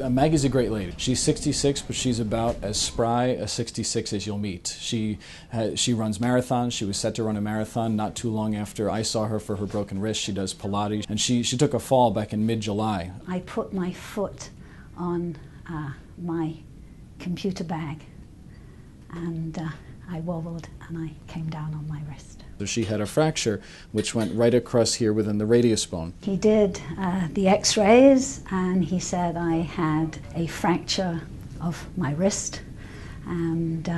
Maggie's a great lady. She's 66, but she's about as spry a 66 as you'll meet. She runs marathons. She was set to run a marathon not too long after I saw her for her broken wrist. She does Pilates, and she took a fall back in mid-July. I put my foot on my computer bag, and I wobbled, and I came down on my wrist. So she had a fracture which went right across here within the radius bone. He did the x-rays, and he said I had a fracture of my wrist, and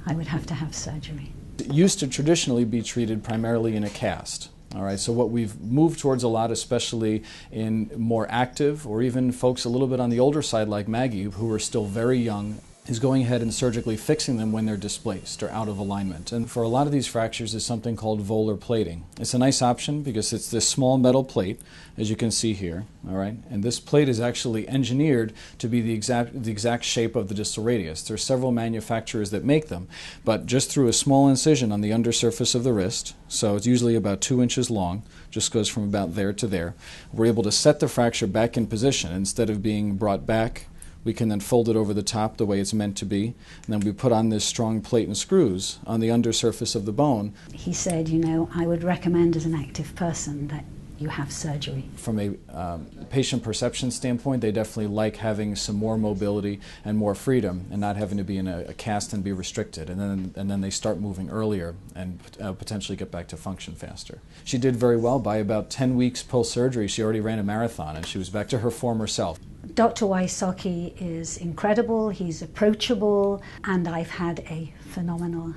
I would have to have surgery. It used to traditionally be treated primarily in a cast. All right, so what we've moved towards a lot, especially in more active or even folks a little bit on the older side like Maggie, who are still very young, is going ahead and surgically fixing them when they're displaced or out of alignment. And for a lot of these fractures is something called volar plating. It's a nice option because it's this small metal plate, as you can see here, all right? And this plate is actually engineered to be the exact shape of the distal radius. There are several manufacturers that make them, but just through a small incision on the undersurface of the wrist, so it's usually about 2 inches long, just goes from about there to there, we're able to set the fracture back in position. Instead of being brought back, we can then fold it over the top the way it's meant to be, and then we put on this strong plate and screws on the undersurface of the bone. He said, you know, I would recommend as an active person that you have surgery. From a patient perception standpoint, they definitely like having some more mobility and more freedom and not having to be in a cast and be restricted. And then they start moving earlier and potentially get back to function faster. She did very well. By about 10 weeks post-surgery, she already ran a marathon and she was back to her former self. Dr. Wysocki is incredible, he's approachable, and I've had a phenomenal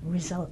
result.